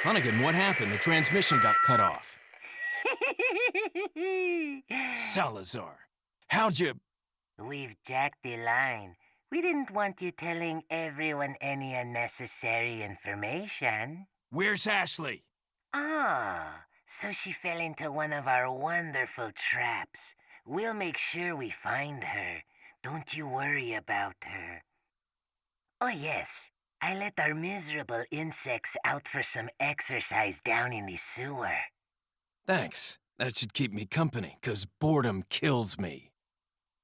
Hunnigan, what happened? The transmission got cut off. Salazar, how'd you... We've jacked the line. We didn't want you telling everyone any unnecessary information. Where's Ashley? Ah, so she fell into one of our wonderful traps. We'll make sure we find her. Don't you worry about her. Oh yes, I let our miserable insects out for some exercise down in the sewer. Thanks. That should keep me company, 'cause boredom kills me.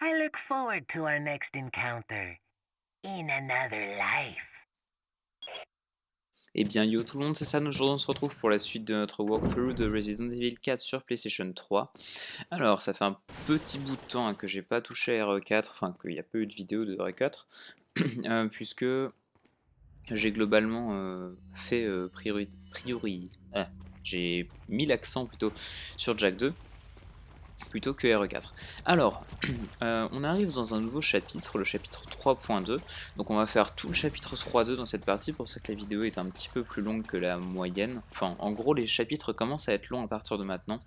I look forward to our next encounter. In another life. Eh bien yo tout le monde, c'est ça, aujourd'hui on se retrouve pour la suite de notre walkthrough de Resident Evil 4 sur PlayStation 3. Alors ça fait un petit bout de temps que j'ai pas touché à RE4, enfin qu'il n'y a pas eu de vidéo de RE4, puisque j'ai globalement fait j'ai mis l'accent plutôt sur Jack 2 plutôt que RE4. Alors, on arrive dans un nouveau chapitre, le chapitre 3.2. Donc on va faire tout le chapitre 3.2 dans cette partie, pour ça que la vidéo est un petit peu plus longue que la moyenne. Enfin, en gros, les chapitres commencent à être longs à partir de maintenant.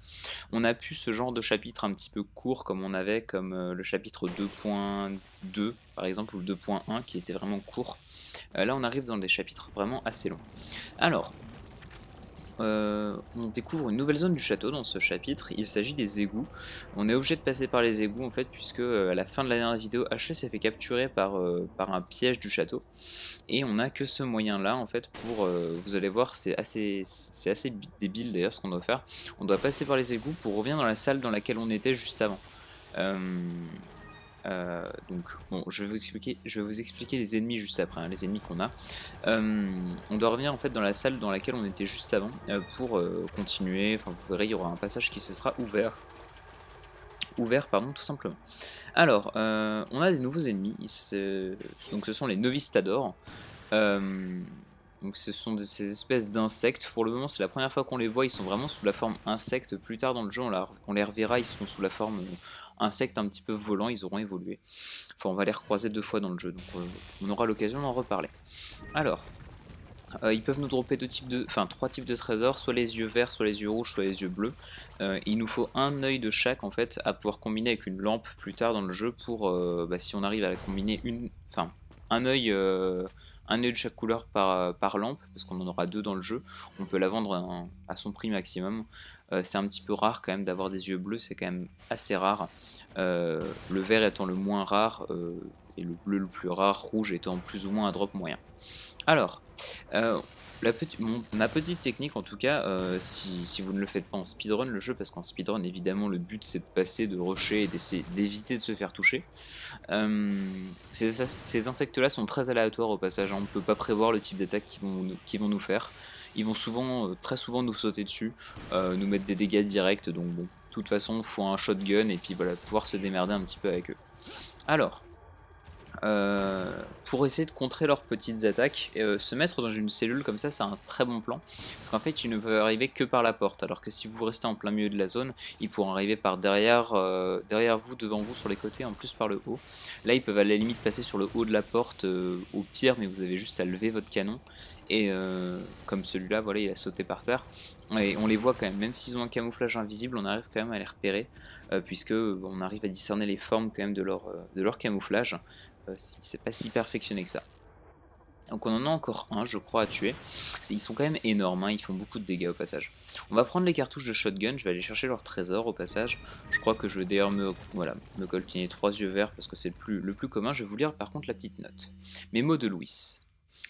On a pu ce genre de chapitre un petit peu court, comme on avait, comme le chapitre 2.2 par exemple, ou le 2.1 qui était vraiment court. Là, on arrive dans des chapitres vraiment assez longs. Alors, on découvre une nouvelle zone du château dans ce chapitre, il s'agit des égouts. On est obligé de passer par les égouts en fait, puisque à la fin de la dernière vidéo, Ashley s'est fait capturer par un piège du château. Et on n'a que ce moyen là en fait pour, vous allez voir, c'est assez débile d'ailleurs ce qu'on doit faire. On doit passer par les égouts pour revenir dans la salle dans laquelle on était juste avant. Donc bon, je vais vous expliquer les ennemis juste après, hein, les ennemis qu'on a. On doit revenir en fait dans la salle dans laquelle on était juste avant pour continuer. Enfin, vous verrez, il y aura un passage qui se sera ouvert pardon, tout simplement. Alors, on a des nouveaux ennemis. Donc ce sont les Novistadors. Donc ce sont ces espèces d'insectes. Pour le moment, c'est la première fois qu'on les voit. Ils sont vraiment sous la forme insecte. Plus tard dans le jeu, on les reverra. Ils seront sous la forme insectes un petit peu volants. Ils auront évolué. Enfin, on va les recroiser 2 fois dans le jeu. Donc on aura l'occasion d'en reparler. Alors, ils peuvent nous dropper 3 types de trésors. Soit les yeux verts, soit les yeux rouges, soit les yeux bleus. Il nous faut un œil de chaque en fait, à pouvoir combiner avec une lampe plus tard dans le jeu. Pour si on arrive à la combiner un œil de chaque couleur par lampe, parce qu'on en aura 2 dans le jeu, on peut la vendre à son prix maximum. C'est un petit peu rare quand même d'avoir des yeux bleus, c'est quand même assez rare. Le vert étant le moins rare, et le bleu le plus rare, rouge étant plus ou moins un drop moyen. Alors, ma petite technique en tout cas, si vous ne le faites pas en speedrun le jeu, parce qu'en speedrun évidemment le but c'est de passer, de rusher et d'essayer d'éviter de se faire toucher. Ces insectes là sont très aléatoires au passage, hein. On ne peut pas prévoir le type d'attaque qu'ils vont nous faire. Ils vont très souvent nous sauter dessus, nous mettre des dégâts directs, donc bon, de toute façon il faut un shotgun et puis voilà, pouvoir se démerder un petit peu avec eux. Alors, pour essayer de contrer leurs petites attaques, se mettre dans une cellule comme ça, c'est un très bon plan, parce qu'en fait ils ne peuvent arriver que par la porte, alors que si vous restez en plein milieu de la zone, ils pourront arriver par derrière vous, devant vous, sur les côtés, en plus par le haut. Là ils peuvent à la limite passer sur le haut de la porte, au pire, mais vous avez juste à lever votre canon, et comme celui-là, voilà, il a sauté par terre, et on les voit quand même s'ils ont un camouflage invisible, on arrive quand même à les repérer, puisque on arrive à discerner les formes quand même de leur camouflage. C'est pas si perfectionné que ça. Donc on en a encore un, je crois, à tuer. Ils sont quand même énormes, hein, ils font beaucoup de dégâts au passage. On va prendre les cartouches de shotgun, je vais aller chercher leur trésor au passage. Je crois que je vais d'ailleurs me coltiner 3 yeux verts parce que c'est le plus commun. Je vais vous lire par contre la petite note. Mes mots de Louis.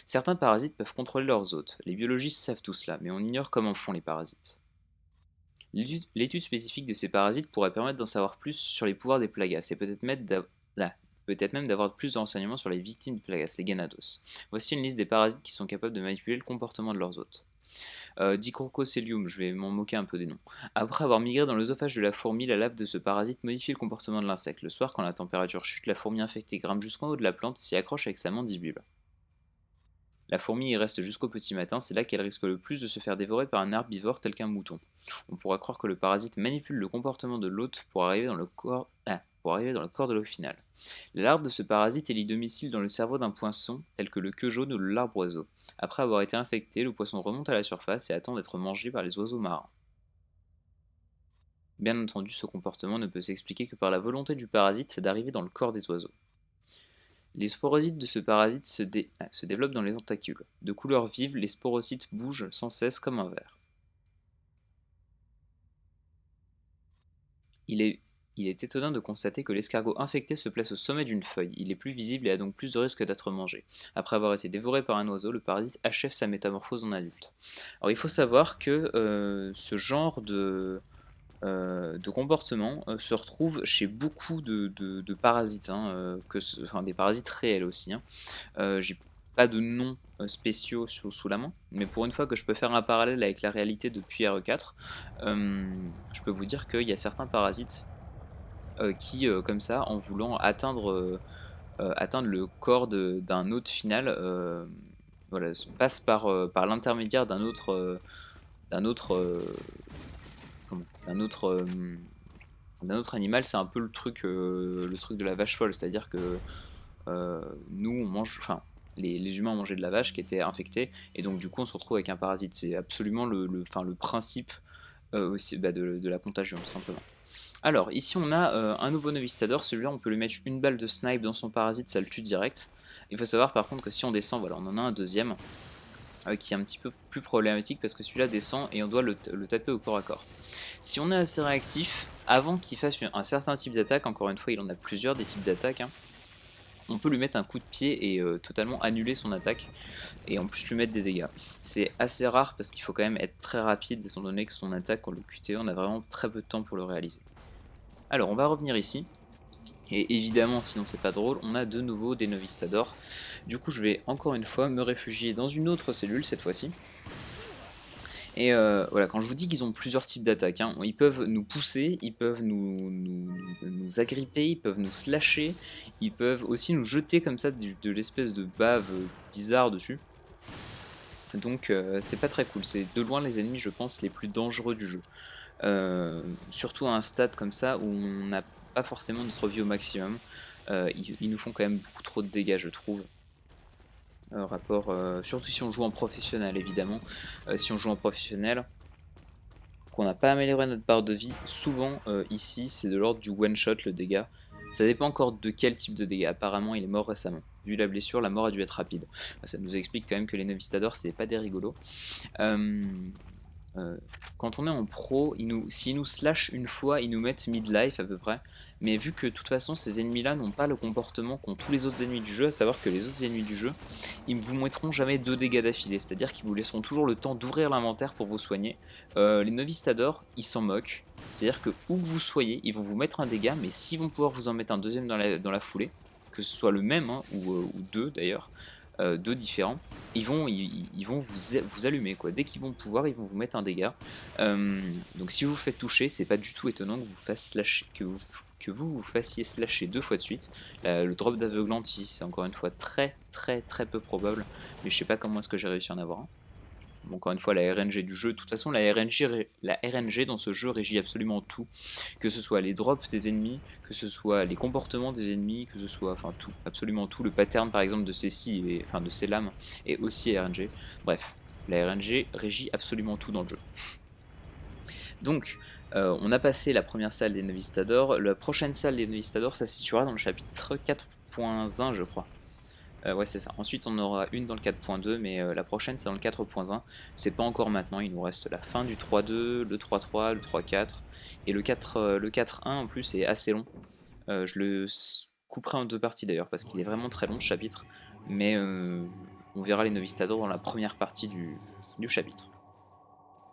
Certains parasites peuvent contrôler leurs hôtes. Les biologistes savent tout cela, mais on ignore comment font les parasites. L'étude spécifique de ces parasites pourrait permettre d'en savoir plus sur les pouvoirs des plagas et peut-être même d'avoir plus de renseignements sur les victimes de Plagas, les Ganados. Voici une liste des parasites qui sont capables de manipuler le comportement de leurs hôtes. Dicrococelium, je vais m'en moquer un peu des noms. Après avoir migré dans l'œsophage de la fourmi, la lave de ce parasite modifie le comportement de l'insecte. Le soir, quand la température chute, la fourmi infectée grimpe jusqu'en haut de la plante et s'y accroche avec sa mandibule. La fourmi y reste jusqu'au petit matin, c'est là qu'elle risque le plus de se faire dévorer par un herbivore tel qu'un mouton. On pourra croire que le parasite manipule le comportement de l'hôte pour arriver dans le corps pour arriver dans le corps de l'eau finale. La larve de ce parasite élit domicile dans le cerveau d'un poisson, tel que le queue jaune ou le larbre-oiseau. Après avoir été infecté, le poisson remonte à la surface et attend d'être mangé par les oiseaux marins. Bien entendu, ce comportement ne peut s'expliquer que par la volonté du parasite d'arriver dans le corps des oiseaux. Les sporocytes de ce parasite se développent dans les tentacules. De couleur vive, les sporocytes bougent sans cesse comme un ver. Il est étonnant de constater que l'escargot infecté se place au sommet d'une feuille. Il est plus visible et a donc plus de risque d'être mangé. Après avoir été dévoré par un oiseau, le parasite achève sa métamorphose en adulte. Alors il faut savoir que ce genre de comportement se retrouve chez beaucoup de parasites, hein, enfin des parasites réels aussi. Hein. J'ai pas de noms spéciaux sous la main, mais pour une fois que je peux faire un parallèle avec la réalité depuis RE4, je peux vous dire qu'il y a certains parasites qui, comme ça, en voulant atteindre le corps d'un hôte final, voilà, passe par l'intermédiaire d'un autre, d'un autre animal. C'est un peu le truc de la vache folle, c'est-à-dire que nous on mange, enfin les humains ont mangé de la vache qui était infectée et donc du coup on se retrouve avec un parasite. C'est absolument le principe aussi de la contagion tout simplement. Alors ici on a un nouveau novistador, celui-là on peut lui mettre une balle de snipe dans son parasite, ça le tue direct. Il faut savoir par contre que si on descend, voilà, on en a un deuxième qui est un petit peu plus problématique parce que celui-là descend et on doit le taper au corps à corps. Si on est assez réactif, avant qu'il fasse un certain type d'attaque, encore une fois il en a plusieurs des types d'attaques, hein, on peut lui mettre un coup de pied et totalement annuler son attaque et en plus lui mettre des dégâts. C'est assez rare parce qu'il faut quand même être très rapide étant donné que son attaque, on le QTE, on a vraiment très peu de temps pour le réaliser. Alors on va revenir ici. Et évidemment, sinon c'est pas drôle, on a de nouveau des novistadors. Du coup, je vais encore une fois me réfugier dans une autre cellule cette fois-ci. Et voilà, quand je vous dis qu'ils ont plusieurs types d'attaques, hein, ils peuvent nous pousser, ils peuvent nous agripper, ils peuvent nous slasher, ils peuvent aussi nous jeter comme ça de l'espèce de bave bizarre dessus. Donc c'est pas très cool, c'est de loin les ennemis je pense les plus dangereux du jeu. Surtout à un stade comme ça où on n'a pas forcément notre vie au maximum. Ils nous font quand même beaucoup trop de dégâts je trouve. Surtout si on joue en professionnel évidemment. Si on joue en professionnel, qu'on n'a pas amélioré notre barre de vie, souvent ici c'est de l'ordre du one shot le dégât. Ça dépend encore de quel type de dégâts. Apparemment il est mort récemment. Vu la blessure, la mort a dû être rapide. Ça nous explique quand même que les novistadors c'est pas des rigolos. Quand on est en pro, s'ils nous slash une fois, ils nous mettent mid-life à peu près. Mais vu que de toute façon ces ennemis-là n'ont pas le comportement qu'ont tous les autres ennemis du jeu, à savoir que les autres ennemis du jeu, ils ne vous mettront jamais 2 dégâts d'affilée. C'est-à-dire qu'ils vous laisseront toujours le temps d'ouvrir l'inventaire pour vous soigner. Les novistadors, ils s'en moquent. C'est-à-dire que où que vous soyez, ils vont vous mettre un dégât, mais s'ils vont pouvoir vous en mettre un deuxième dans la foulée, que ce soit le même, hein, ou deux d'ailleurs, deux différents, ils vont vous allumer quoi. Dès qu'ils vont pouvoir, ils vont vous mettre un dégât. Donc si vous vous faites toucher, c'est pas du tout étonnant que vous fassiez slasher 2 fois de suite. Le drop d'aveuglante ici c'est encore une fois très peu probable, mais je sais pas comment est-ce que j'ai réussi à en avoir un. Bon, encore une fois, la RNG du jeu. De toute façon, la RNG dans ce jeu régit absolument tout. Que ce soit les drops des ennemis, que ce soit les comportements des ennemis, que ce soit, enfin tout, absolument tout. Le pattern, par exemple, de ces scies, enfin de ces lames, est aussi RNG. Bref, la RNG régit absolument tout dans le jeu. Donc, on a passé la première salle des novistadors. La prochaine salle des novistadors, ça se situera dans le chapitre 4.1, je crois. Ouais c'est ça, ensuite on aura une dans le 4.2 mais la prochaine c'est dans le 4.1. C'est pas encore maintenant, il nous reste la fin du 3.2, le 3.3, le 3.4 et le 4.1 en plus est assez long. Je le couperai en 2 parties d'ailleurs parce qu'il est vraiment très long ce chapitre, mais on verra les novistadors dans la première partie du chapitre.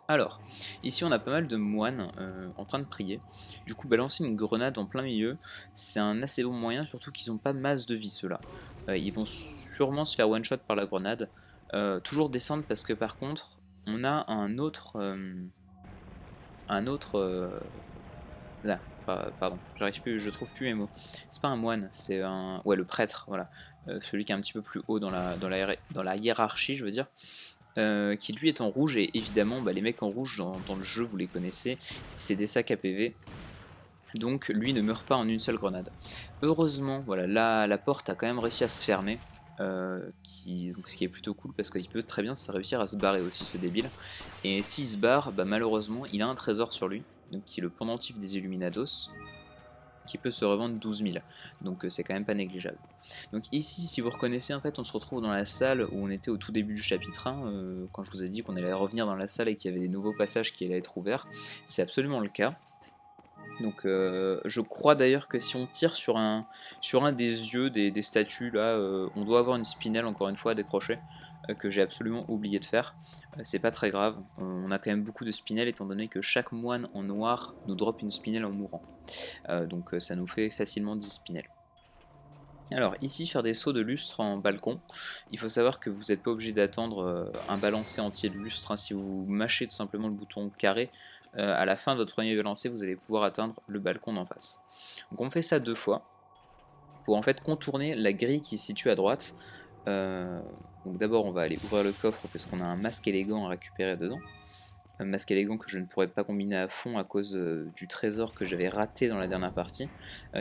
Alors, ici on a pas mal de moines en train de prier. Du coup, balancer une grenade en plein milieu, c'est un assez bon moyen, surtout qu'ils n'ont pas masse de vie ceux-là. Ils vont sûrement se faire one-shot par la grenade. Toujours descendre parce que par contre, on a un autre... là, pardon, j'arrive plus, je trouve plus mes mots. C'est pas un moine, c'est un... Ouais, le prêtre, voilà. Celui qui est un petit peu plus haut dans la hiérarchie, je veux dire. Qui lui est en rouge et évidemment les mecs en rouge dans le jeu vous les connaissez, c'est des sacs à PV Donc lui ne meurt pas en une seule grenade. Heureusement, voilà, la porte a quand même réussi à se fermer. Donc ce qui est plutôt cool parce qu'il peut très bien réussir à se barrer aussi, ce débile. Et s'il se barre, bah, malheureusement il a un trésor sur lui, donc qui est le pendentif des Illuminados, qui peut se revendre 12 000, donc c'est quand même pas négligeable. Donc ici, si vous reconnaissez, en fait on se retrouve dans la salle où on était au tout début du chapitre 1, quand je vous ai dit qu'on allait revenir dans la salle et qu'il y avait des nouveaux passages qui allaient être ouverts. C'est absolument le cas. Donc je crois d'ailleurs que si on tire sur un des yeux des statues là, on doit avoir une spinelle encore une fois à décrocher, que j'ai absolument oublié de faire. C'est pas très grave, on a quand même beaucoup de spinels étant donné que chaque moine en noir nous drop une spinelle en mourant. Donc ça nous fait facilement 10 spinels. Alors ici, faire des sauts de lustre en balcon, il faut savoir que vous n'êtes pas obligé d'attendre un balancé entier de lustre, hein. Si vous mâchez tout simplement le bouton carré, à la fin de votre premier balancé, vous allez pouvoir atteindre le balcon d'en face. Donc on fait ça 2 fois, pour en fait contourner la grille qui se situe à droite. Donc d'abord on va aller ouvrir le coffre parce qu'on a un masque élégant à récupérer dedans. Un masque élégant que je ne pourrais pas combiner à fond à cause du trésor que j'avais raté dans la dernière partie.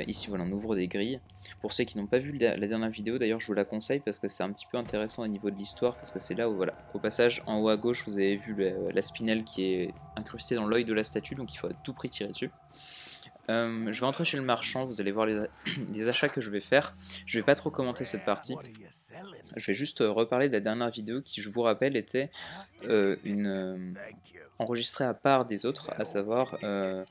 Ici voilà, on ouvre des grilles. Pour ceux qui n'ont pas vu la dernière vidéo, d'ailleurs je vous la conseille parce que c'est un petit peu intéressant au niveau de l'histoire, parce que c'est là où voilà, au passage en haut à gauche vous avez vu la spinelle qui est incrustée dans l'œil de la statue, donc il faut à tout prix tirer dessus. Je vais entrer chez le marchand, vous allez voir les achats que je vais faire. Je vais pas trop commenter cette partie. Je vais juste reparler de la dernière vidéo qui, je vous rappelle, était enregistrée à part des autres, à savoir, je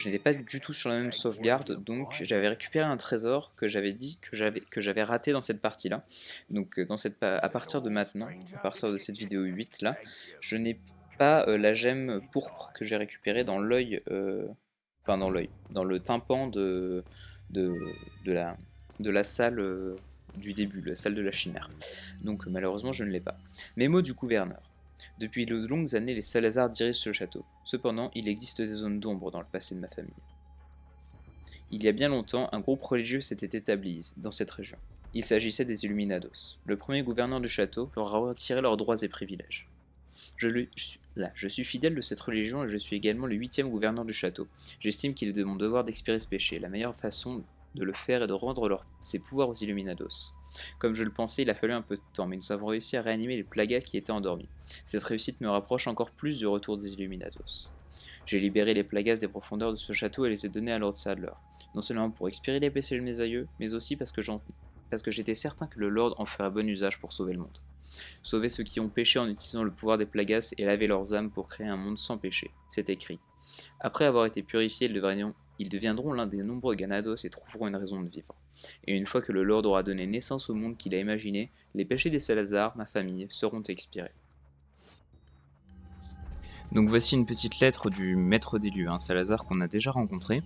n'étais pas du tout sur la même sauvegarde, donc j'avais récupéré un trésor que j'avais dit que j'avais raté dans cette partie-là. Donc à partir de maintenant, à partir de cette vidéo 8 là, je n'ai pas la gemme pourpre que j'ai récupérée dans l'œil. Enfin dans le tympan de la salle du début, la salle de la chimère. Donc malheureusement je ne l'ai pas. Mes mots du gouverneur. Depuis de longues années, les Salazar dirigent ce château. Cependant, il existe des zones d'ombre dans le passé de ma famille. Il y a bien longtemps, un groupe religieux s'était établi dans cette région. Il s'agissait des Illuminados. Le premier gouverneur du château leur a retiré leurs droits et privilèges. Je suis fidèle de cette religion et je suis également le 8e gouverneur du château. J'estime qu'il est de mon devoir d'expier ce péché. La meilleure façon de le faire est de rendre ses pouvoirs aux Illuminados. Comme je le pensais, il a fallu un peu de temps, mais nous avons réussi à réanimer les plagas qui étaient endormis. Cette réussite me rapproche encore plus du retour des Illuminados. J'ai libéré les plagas des profondeurs de ce château et les ai donnés à Lord Sadler. Non seulement pour expier les péchés de mes aïeux, mais aussi parce que j'étais certain que le Lord en ferait bon usage pour sauver le monde. Sauver ceux qui ont péché en utilisant le pouvoir des plagas et laver leurs âmes pour créer un monde sans péché. C'est écrit. Après avoir été purifiés, ils deviendront l'un des nombreux Ganados et trouveront une raison de vivre. Et une fois que le Lord aura donné naissance au monde qu'il a imaginé, les péchés des Salazar, ma famille, seront expirés. Donc voici une petite lettre du maître des lieux, Salazar, qu'on a déjà rencontré.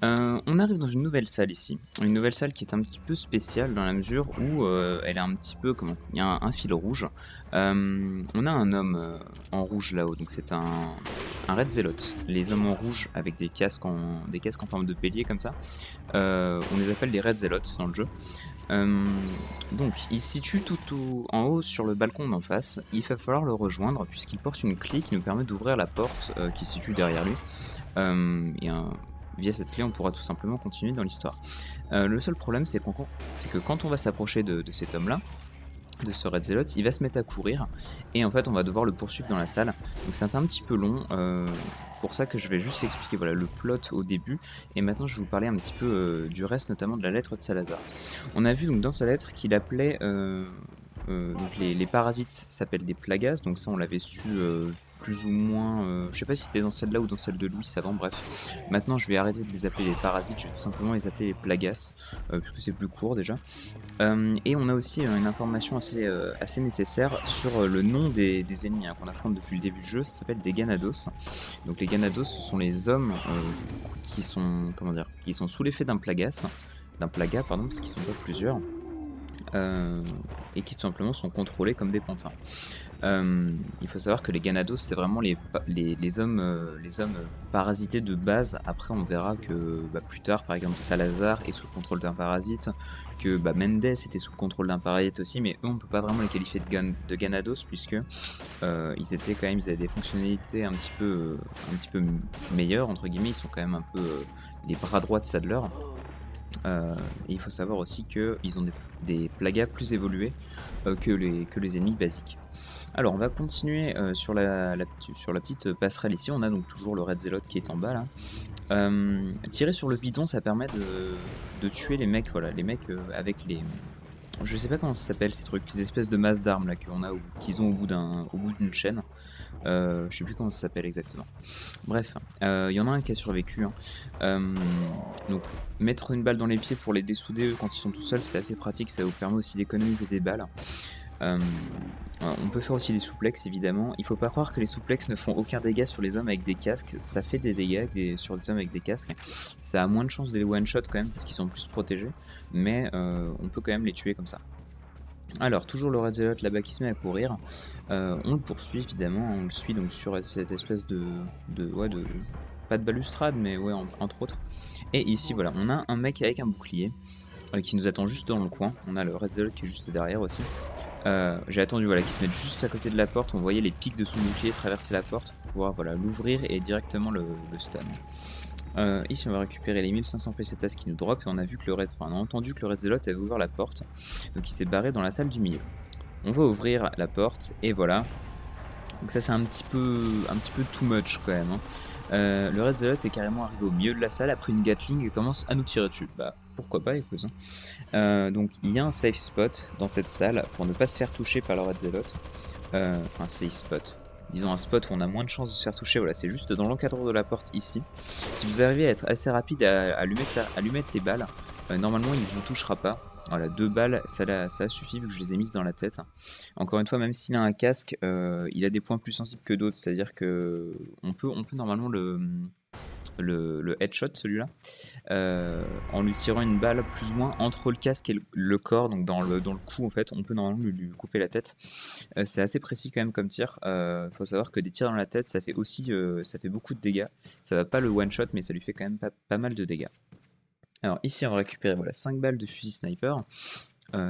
On arrive dans une nouvelle salle ici, une nouvelle salle qui est un petit peu spéciale dans la mesure où elle est un petit peu, il y a un fil rouge. On a un homme en rouge là-haut, donc c'est un Red Zealot. Les hommes en rouge avec des casques en forme de bélier comme ça, on les appelle des Red Zealots dans le jeu. Donc il se situe tout en haut sur le balcon d'en face. Il va falloir le rejoindre puisqu'il porte une clé qui nous permet d'ouvrir la porte qui se situe derrière lui. Via cette clé on pourra tout simplement continuer dans l'histoire. Le seul problème c'est que quand on va s'approcher de cet homme là, de ce Red Zealot, il va se mettre à courir et en fait on va devoir le poursuivre dans la salle, donc c'est un petit peu long, pour ça que je vais juste expliquer voilà, le plot au début et maintenant je vais vous parler un petit peu du reste, notamment de la lettre de Salazar. On a vu donc dans sa lettre qu'il appelait donc les parasites s'appellent des plagas, donc ça on l'avait su plus ou moins, je sais pas si c'était dans celle-là ou dans celle de Louis avant, bref. Maintenant je vais arrêter de les appeler les parasites, je vais tout simplement les appeler les plagas, puisque c'est plus court déjà. Et on a aussi une information assez nécessaire sur le nom des ennemis qu'on affronte depuis le début du jeu, ça s'appelle des Ganados. Donc les Ganados ce sont les hommes qui sont sous l'effet d'un plaga, parce qu'ils sont pas plusieurs. Et qui tout simplement sont contrôlés comme des pantins. Il faut savoir que les Ganados, c'est vraiment les hommes parasités de base. Après, on verra que plus tard, par exemple, Salazar est sous le contrôle d'un parasite, que Mendes était sous le contrôle d'un parasite aussi, mais eux, on peut pas vraiment les qualifier de Ganados, puisque ils avaient des fonctionnalités un petit peu meilleures, entre guillemets. Ils sont quand même un peu les bras droits de Sadler. Et il faut savoir aussi qu'ils ont des plagas plus évolués que les ennemis basiques. Alors on va continuer sur la petite passerelle ici. On a donc toujours le Red Zealot qui est en bas là. Tirer sur le bidon, ça permet de tuer les mecs, voilà, les mecs avec les... Je sais pas comment ça s'appelle ces trucs, les espèces de masses d'armes là qu'ils ont au bout d'une chaîne. Je sais plus comment ça s'appelle exactement. Bref, il y en a un qui a survécu. Donc mettre une balle dans les pieds pour les dessouder eux, quand ils sont tout seuls, c'est assez pratique, ça vous permet aussi d'économiser des balles. On peut faire aussi des souplexes évidemment. Il faut pas croire que les souplexes ne font aucun dégât sur les hommes avec des casques. Ça fait des dégâts sur les hommes avec des casques. Ça a moins de chances de les one-shot quand même parce qu'ils sont plus protégés. Mais on peut quand même les tuer comme ça. Alors toujours le Red Zealot là-bas qui se met à courir. On le poursuit évidemment. On le suit donc sur cette espèce de pas de balustrade mais ouais entre autres. Et ici voilà, on a un mec avec un bouclier qui nous attend juste dans le coin. On a le Red Zealot qui est juste derrière aussi. J'ai attendu qu'il se mette juste à côté de la porte. On voyait les pics de son bouclier traverser la porte pour pouvoir l'ouvrir et directement le stun. Ici on va récupérer les 1500 pesetas qui nous drop et on a entendu que le Red Zealot avait ouvert la porte. Donc il s'est barré dans la salle du milieu. On va ouvrir la porte et voilà. Donc ça c'est un petit peu too much quand même. Le Red Zealot est carrément arrivé au milieu de la salle après une Gatling et commence à nous tirer dessus. Pourquoi pas, écoute. Donc il y a un safe spot dans cette salle pour ne pas se faire toucher par le Red Zealot. Enfin safe spot. Disons un spot où on a moins de chances de se faire toucher. Voilà, c'est juste dans l'encadrement de la porte ici. Si vous arrivez à être assez rapide à lui mettre les balles, normalement il ne vous touchera pas. Voilà, 2 balles, ça suffit vu que je les ai mises dans la tête. Encore une fois, même s'il a un casque, il a des points plus sensibles que d'autres, c'est-à-dire que on peut normalement le headshot celui-là en lui tirant une balle plus ou moins entre le casque et le corps, donc dans le cou en fait, on peut normalement lui couper la tête. C'est assez précis quand même comme tir. Faut savoir que des tirs dans la tête, ça fait beaucoup de dégâts. Ça va pas le one shot, mais ça lui fait quand même pas mal de dégâts. Alors ici on va récupérer 5 balles de fusil sniper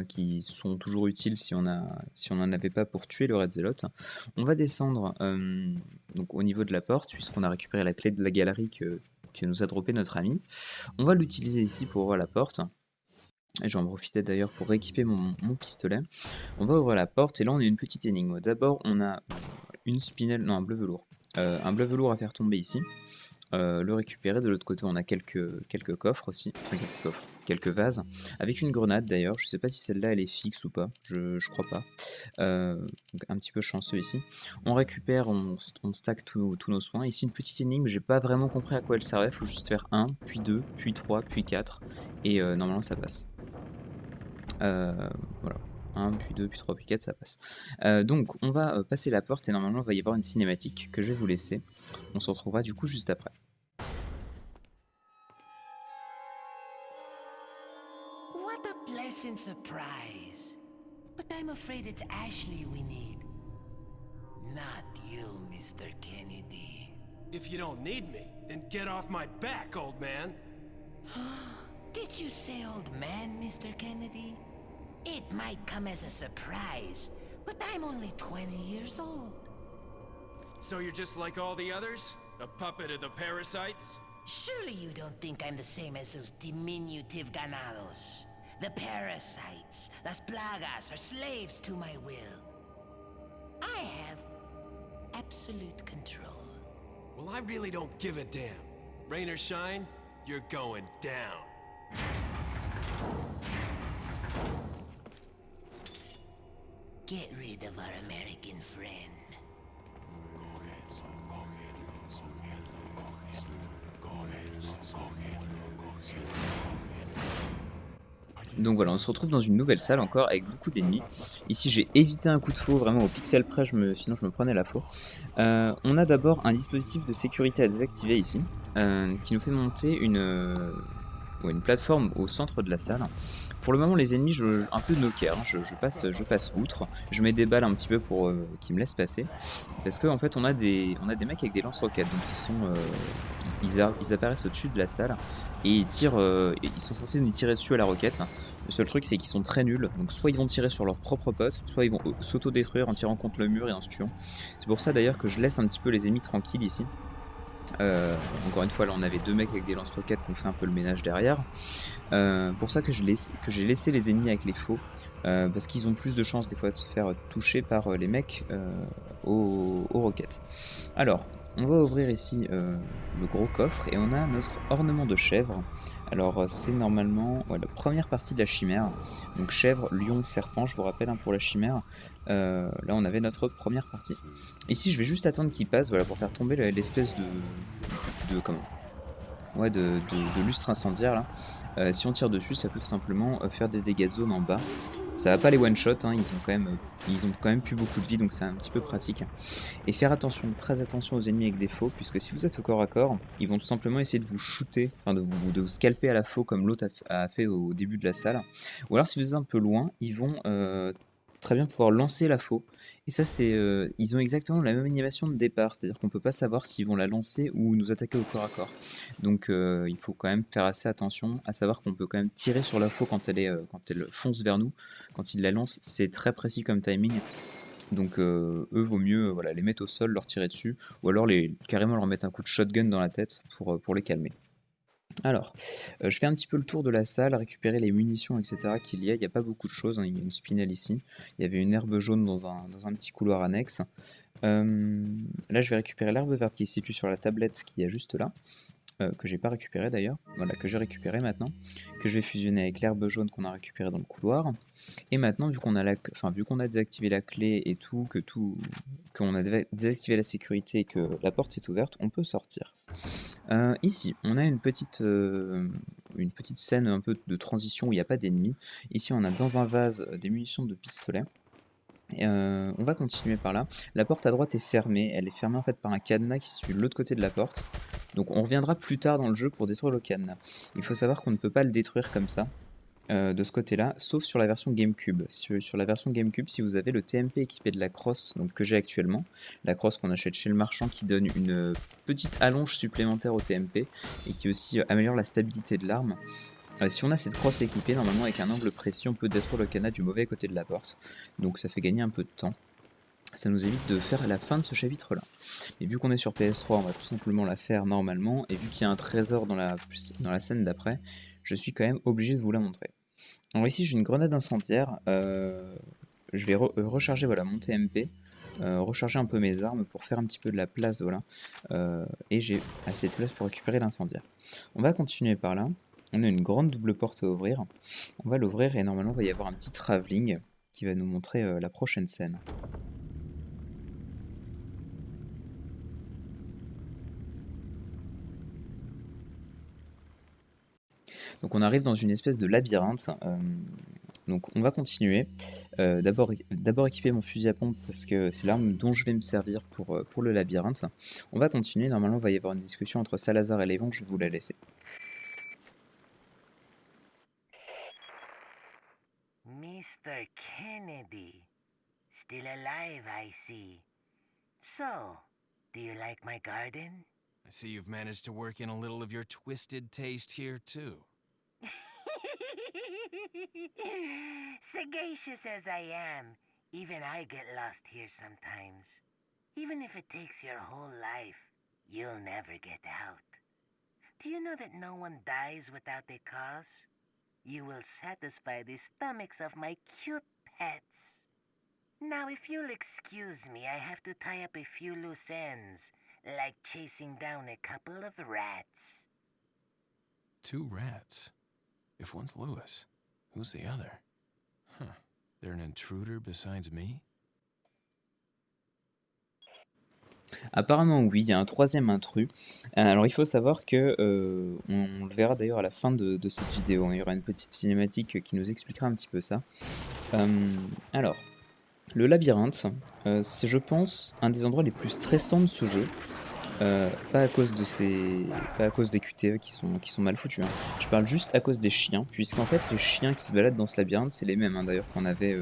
qui sont toujours utiles si on n'en avait pas pour tuer le Red Zealot. On va descendre donc au niveau de la porte puisqu'on a récupéré la clé de la galerie que nous a droppé notre ami. On va l'utiliser ici pour ouvrir la porte. Et j'en profitais d'ailleurs pour rééquiper mon pistolet. On va ouvrir la porte et là on a une petite énigme. D'abord on a un bleu velours. Un bleu velours à faire tomber ici. Le récupérer. De l'autre côté on a quelques coffres aussi, quelques vases, avec une grenade d'ailleurs, je sais pas si celle-là elle est fixe ou pas, je crois pas, donc un petit peu chanceux ici. On récupère, on stack tous nos soins, ici une petite énigme, j'ai pas vraiment compris à quoi elle servait, faut juste faire 1, puis 2, puis 3, puis 4, et normalement ça passe. Voilà. 1, puis 2, puis 3, puis 4, ça passe. Donc on va passer la porte et normalement il va y avoir une cinématique que je vais vous laisser. On se retrouvera du coup juste après. What a pleasant surprise. But I'm afraid it's Ashley we need. Not you, Mr. Kennedy. If you don't need me, then get off my back, old man. Did you say old man, Mr. Kennedy? It might come as a surprise, but I'm only 20 years old. So you're just like all the others? A puppet of the parasites? Surely you don't think I'm the same as those diminutive ganados. The parasites, las plagas, are slaves to my will. I have absolute control. Well, I really don't give a damn. Rain or shine, you're going down. Get rid of our American friend. Donc voilà, on se retrouve dans une nouvelle salle encore avec beaucoup d'ennemis. Ici j'ai évité un coup de faux vraiment au pixel près, sinon je me prenais la faux. On a d'abord un dispositif de sécurité à désactiver ici, qui nous fait monter une plateforme au centre de la salle. Pour le moment, les ennemis, un peu no care, hein, je passe outre. Je mets des balles un petit peu pour qu'ils me laissent passer. Parce qu'en fait, on a des mecs avec des lance-roquettes. Donc, ils apparaissent au-dessus de la salle. Et ils tirent. Ils sont censés nous tirer dessus à la roquette. Le seul truc, c'est qu'ils sont très nuls. Donc, soit ils vont tirer sur leurs propres potes, soit ils vont s'auto-détruire en tirant contre le mur et en se tuant. C'est pour ça d'ailleurs que je laisse un petit peu les ennemis tranquilles ici. Encore une fois, là on avait 2 mecs avec des lance-roquettes qui ont fait un peu le ménage derrière. Pour ça que j'ai laissé les ennemis avec les faux, parce qu'ils ont plus de chances des fois de se faire toucher par les mecs aux roquettes. Alors, on va ouvrir ici le gros coffre et on a notre ornement de chèvre. Alors c'est normalement la première partie de la chimère. Donc chèvre, lion, serpent, je vous rappelle pour la chimère. Là on avait notre première partie. Ici je vais juste attendre qu'il passe pour faire tomber l'espèce de lustre incendiaire là. Si on tire dessus, ça peut tout simplement faire des dégâts de zone en bas. Ça va pas les one shot, hein, ils ont quand même plus beaucoup de vie, donc c'est un petit peu pratique. Et faire attention, très attention aux ennemis avec des faux, puisque si vous êtes au corps à corps, ils vont tout simplement essayer de vous shooter, enfin de vous scalper à la faux comme l'autre a fait au début de la salle. Ou alors si vous êtes un peu loin, ils vont très bien pouvoir lancer la faux. Et ça, ils ont exactement la même animation de départ, c'est-à-dire qu'on peut pas savoir s'ils vont la lancer ou nous attaquer au corps à corps. Donc il faut quand même faire assez attention, à savoir qu'on peut quand même tirer sur la faux quand elle fonce vers nous. Quand ils la lancent, c'est très précis comme timing. Donc eux, vaut mieux les mettre au sol, leur tirer dessus, ou alors carrément leur mettre un coup de shotgun dans la tête pour les calmer. Alors, je fais un petit peu le tour de la salle, récupérer les munitions, etc. qu'il y a. Il n'y a pas beaucoup de choses, hein. Il y a une spinelle ici. Il y avait une herbe jaune dans un petit couloir annexe. Là, je vais récupérer l'herbe verte qui se situe sur la tablette qui est juste là. Que j'ai pas récupéré d'ailleurs, que j'ai récupéré maintenant, que je vais fusionner avec l'herbe jaune qu'on a récupéré dans le couloir. Et maintenant, vu qu'on a désactivé la clé et qu'on a désactivé la sécurité et que la porte s'est ouverte, on peut sortir. Ici, on a une petite scène un peu de transition où il n'y a pas d'ennemis. Ici, on a dans un vase des munitions de pistolet. On va continuer par là. La porte à droite est fermée. Elle est fermée en fait par un cadenas qui se situe de l'autre côté de la porte. Donc on reviendra plus tard dans le jeu pour détruire le cadenas. Il faut savoir qu'on ne peut pas le détruire comme ça, de ce côté-là, sauf sur la version GameCube. Sur la version GameCube, si vous avez le TMP équipé de la crosse, donc que j'ai actuellement, la crosse qu'on achète chez le marchand qui donne une petite allonge supplémentaire au TMP et qui aussi améliore la stabilité de l'arme. Si on a cette crosse équipée, normalement avec un angle précis, on peut détruire le cadenas du mauvais côté de la porte. Donc ça fait gagner un peu de temps. Ça nous évite de faire la fin de ce chapitre là. Et vu qu'on est sur PS3, on va tout simplement la faire normalement. Et vu qu'il y a un trésor dans la scène d'après, je suis quand même obligé de vous la montrer. Alors ici j'ai une grenade incendiaire. Je vais recharger mon TMP. Recharger un peu mes armes pour faire un petit peu de la place. Et j'ai assez de place pour récupérer l'incendiaire. On va continuer par là. On a une grande double porte à ouvrir. On va l'ouvrir et normalement il va y avoir un petit travelling qui va nous montrer la prochaine scène. Donc on arrive dans une espèce de labyrinthe. Donc on va continuer. D'abord équiper mon fusil à pompe parce que c'est l'arme dont je vais me servir pour le labyrinthe. On va continuer. Normalement il va y avoir une discussion entre Salazar et Lévon. Je vais vous la laisser. Mr. Kennedy. Still alive, I see. So, do you like my garden? I see you've managed to work in a little of your twisted taste here, too. Sagacious as I am, even I get lost here sometimes. Even if it takes your whole life, you'll never get out. Do you know that no one dies without a cause? You will satisfy the stomachs of my cute pets. Now, if you'll excuse me, I have to tie up a few loose ends, like chasing down a couple of rats. 2 rats? If one's Lewis, who's the other? Huh. They're an intruder besides me? Apparemment oui, il y a un troisième intrus. Alors il faut savoir que, on le verra d'ailleurs à la fin de cette vidéo, il y aura une petite cinématique qui nous expliquera un petit peu ça. Alors, le labyrinthe, c'est je pense un des endroits les plus stressants de ce jeu. Pas à cause pas à cause des QTE qui sont mal foutus, hein. Je parle juste à cause des chiens, puisqu'en fait les chiens qui se baladent dans ce labyrinthe, c'est les mêmes, hein, d'ailleurs qu'on avait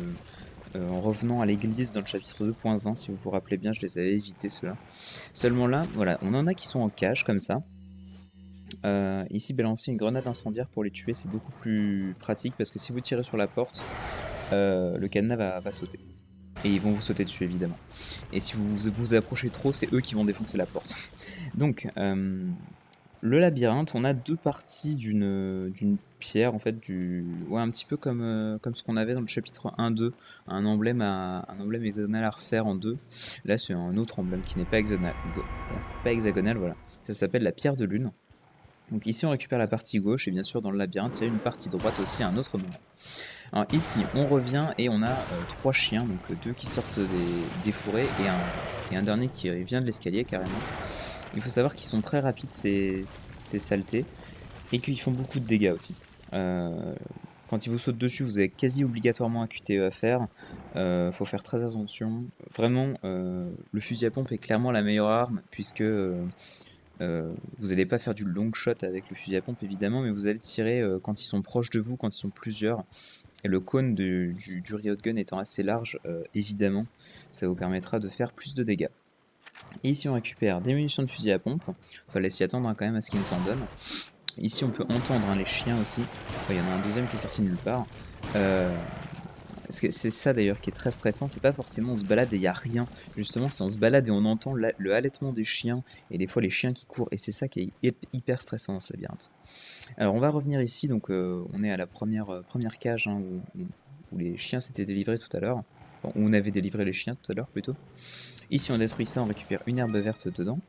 en revenant à l'église dans le chapitre 2.1, si vous vous rappelez bien, je les avais évités ceux-là. Seulement là, voilà, on en a qui sont en cage comme ça. Ici, balancer une grenade incendiaire pour les tuer, c'est beaucoup plus pratique parce que si vous tirez sur la porte, le cadenas va sauter. Et ils vont vous sauter dessus évidemment. Et si vous vous approchez trop, c'est eux qui vont défoncer la porte. Donc, le labyrinthe, on a deux parties d'une pierre, en fait, ouais, un petit peu comme ce qu'on avait dans le chapitre 1-2, un emblème hexagonal à refaire en deux. Là, c'est un autre emblème qui n'est pas hexagonal, voilà. Ça s'appelle la pierre de lune. Donc ici, on récupère la partie gauche, et bien sûr, dans le labyrinthe, il y a une partie droite aussi à un autre moment. Alors ici, on revient et on a trois chiens, donc deux qui sortent des fourrés et un dernier qui vient de l'escalier carrément. Il faut savoir qu'ils sont très rapides ces saletés et qu'ils font beaucoup de dégâts aussi. Quand ils vous sautent dessus, vous avez quasi obligatoirement un QTE à faire. Faut faire très attention. Vraiment, le fusil à pompe est clairement la meilleure arme puisque vous n'allez pas faire du long shot avec le fusil à pompe évidemment, mais vous allez tirer quand ils sont proches de vous, quand ils sont plusieurs. Et le cône du Riot Gun étant assez large, évidemment, ça vous permettra de faire plus de dégâts. Et ici on récupère des munitions de fusil à pompe, il fallait s'y attendre hein, quand même à ce qu'ils nous en donnent. Ici on peut entendre hein, les chiens aussi, il y en a un deuxième qui est sorti de nulle part. C'est ça d'ailleurs qui est très stressant, c'est pas forcément on se balade et il n'y a rien. Justement, si on se balade et on entend le halètement des chiens et des fois les chiens qui courent, et c'est ça qui est hyper stressant dans ce labyrinthe. Alors on va revenir ici, donc on est à la première cage hein, où les chiens s'étaient délivrés tout à l'heure. Enfin, où on avait délivré les chiens tout à l'heure plutôt. Ici on détruit ça, on récupère une herbe verte dedans.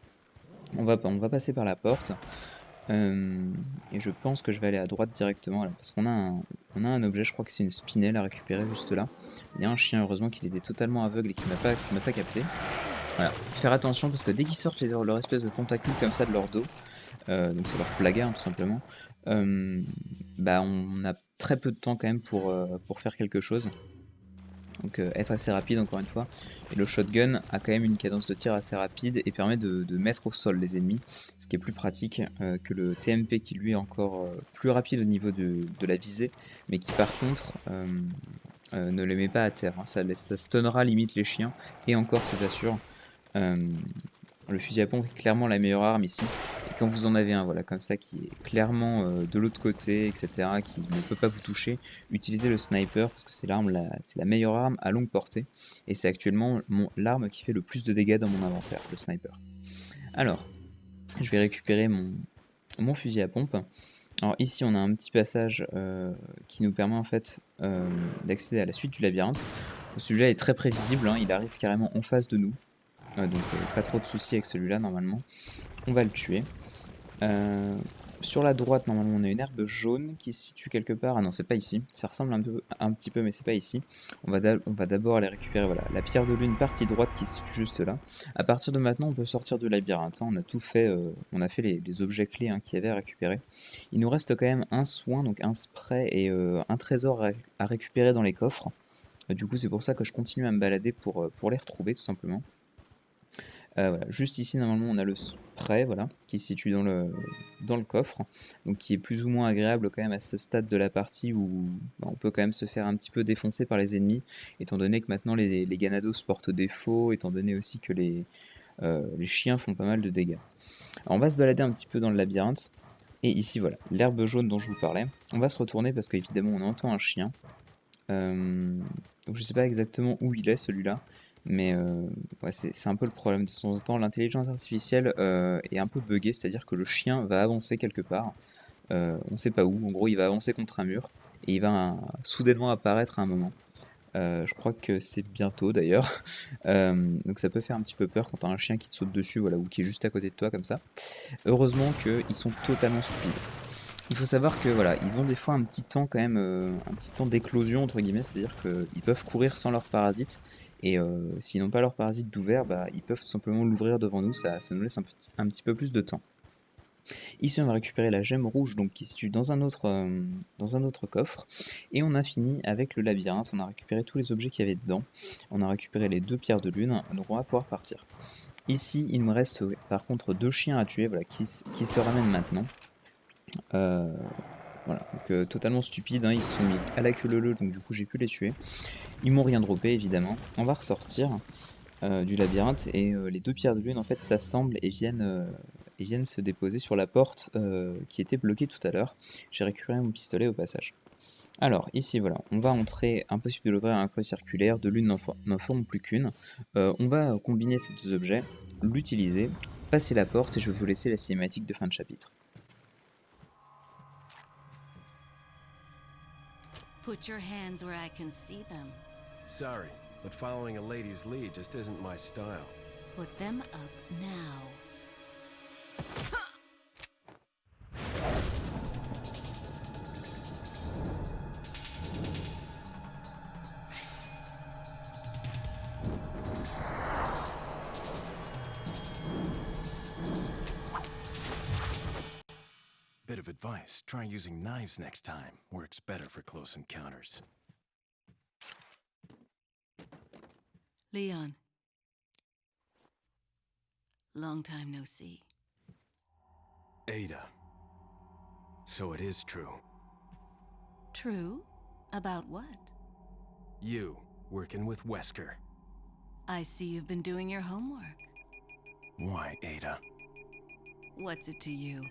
On va passer par la porte. Et je pense que je vais aller à droite directement là, parce qu'on a un objet, je crois que c'est une spinelle à récupérer juste là. Il y a un chien, heureusement qu'il était totalement aveugle et qu'il m'a pas capté. Voilà, faire attention parce que dès qu'ils sortent leur espèce de tentacules comme ça de leur dos, donc c'est leur plaga hein, tout simplement, bah on a très peu de temps quand même pour faire quelque chose. Donc être assez rapide encore une fois. Et le shotgun a quand même une cadence de tir assez rapide et permet de mettre au sol les ennemis, ce qui est plus pratique que le TMP qui lui est encore plus rapide au niveau de la visée, mais qui par contre ne les met pas à terre. Hein. Ça stunnera limite les chiens, et encore c'est pas sûr. Le fusil à pompe est clairement la meilleure arme ici. Et quand vous en avez un, voilà, comme ça, qui est clairement de l'autre côté, etc., qui ne peut pas vous toucher, utilisez le sniper parce que c'est la meilleure arme à longue portée. Et c'est actuellement l'arme qui fait le plus de dégâts dans mon inventaire, le sniper. Alors, je vais récupérer mon fusil à pompe. Alors ici, on a un petit passage qui nous permet en fait d'accéder à la suite du labyrinthe. Celui-là est très prévisible, hein, il arrive carrément en face de nous. Donc pas trop de soucis avec celui-là normalement. On va le tuer. Sur la droite normalement on a une herbe jaune qui se situe quelque part. Ah non, c'est pas ici. Ça ressemble un petit peu mais c'est pas ici. On va d'abord aller récupérer voilà, la pierre de lune partie droite qui se situe juste là. À partir de maintenant on peut sortir du labyrinthe. Hein. On a tout fait. On a fait les objets clés hein, qu'il y avait à récupérer. Il nous reste quand même un soin, donc un spray et un trésor à récupérer dans les coffres. Du coup c'est pour ça que je continue à me balader pour les retrouver tout simplement. Voilà. Juste ici, normalement, on a le spray voilà, qui se situe dans le coffre, donc qui est plus ou moins agréable quand même à ce stade de la partie où bah, on peut quand même se faire un petit peu défoncer par les ennemis, étant donné que maintenant les Ganados portent défaut, étant donné aussi que les chiens font pas mal de dégâts. Alors, on va se balader un petit peu dans le labyrinthe, et ici, voilà, l'herbe jaune dont je vous parlais. On va se retourner parce qu'évidemment, on entend un chien. Donc je sais pas exactement où il est celui-là, mais ouais, c'est un peu le problème. De temps en temps, l'intelligence artificielle est un peu buggée, c'est-à-dire que le chien va avancer quelque part, on sait pas où, en gros il va avancer contre un mur, et il va soudainement apparaître à un moment. Je crois que c'est bientôt d'ailleurs, donc ça peut faire un petit peu peur quand t'as un chien qui te saute dessus, voilà, ou qui est juste à côté de toi comme ça. Heureusement qu'ils sont totalement stupides. Il faut savoir que voilà, ils ont des fois un petit temps quand même, un petit temps d'éclosion entre guillemets, c'est-à-dire qu'ils peuvent courir sans leur parasite, et s'ils n'ont pas leur parasite d'ouvert, bah, ils peuvent tout simplement l'ouvrir devant nous, ça nous laisse un petit peu plus de temps. Ici on va récupérer la gemme rouge donc, qui se situe dans un autre coffre, et on a fini avec le labyrinthe, on a récupéré tous les objets qu'il y avait dedans, on a récupéré les deux pierres de lune, donc on va pouvoir partir. Ici, il me reste par contre 2 chiens à tuer, voilà, qui se ramènent maintenant. Voilà, donc totalement stupide, hein, ils se sont mis à la queue leu, donc du coup j'ai pu les tuer. Ils m'ont rien droppé évidemment. On va ressortir du labyrinthe et les 2 pierres de lune en fait s'assemblent et viennent se déposer sur la porte qui était bloquée tout à l'heure. J'ai récupéré mon pistolet au passage. Alors ici voilà, on va entrer, impossible de l'ouvrir à un creux circulaire, de l'une n'en forme plus qu'une. On va combiner ces 2 objets, l'utiliser, passer la porte et je vais vous laisser la cinématique de fin de chapitre. Put your hands where I can see them. Sorry, but following a lady's lead just isn't my style. Put them up now. Bit of advice, try using knives next time. Works better for close encounters. Leon. Long time no see. Ada. So it is true. True? About what? You, working with Wesker. I see you've been doing your homework. Why, Ada? What's it to you?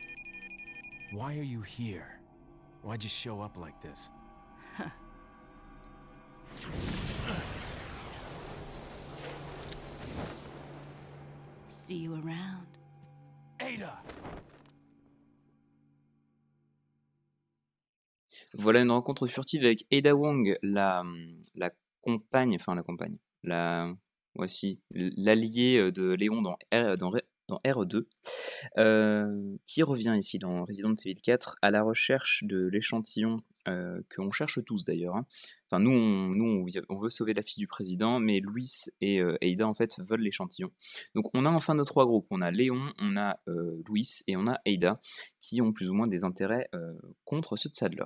Why are you here? Why'd you show up like this? See you around. Ada! Voilà une rencontre furtive avec Ada Wong, la compagne, voici l'allié de Léon dans RE2, qui revient ici dans Resident Evil 4 à la recherche de l'échantillon qu'on cherche tous d'ailleurs. Hein. Enfin, nous on veut sauver la fille du président, mais Louis et Ada en fait veulent l'échantillon. Donc on a enfin nos 3 groupes. On a Léon, on a Louis et on a Ada qui ont plus ou moins des intérêts contre ceux de Sadler.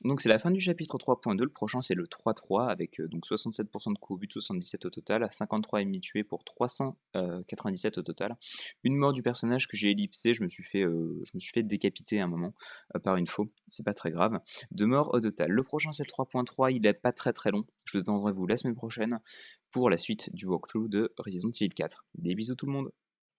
Donc c'est la fin du chapitre 3.2. Le prochain c'est le 3.3 avec donc 67% de coups au but, 77 au total, 53 ennemis tués pour 397 au total. Une mort du personnage que j'ai ellipsé, je me suis fait décapiter à un moment par une faux, c'est pas très grave. 2 morts au total. Le prochain c'est le 3.3, il est pas très très long. Je vous attendrai vous la semaine prochaine pour la suite du walkthrough de Resident Evil 4. Des bisous tout le monde.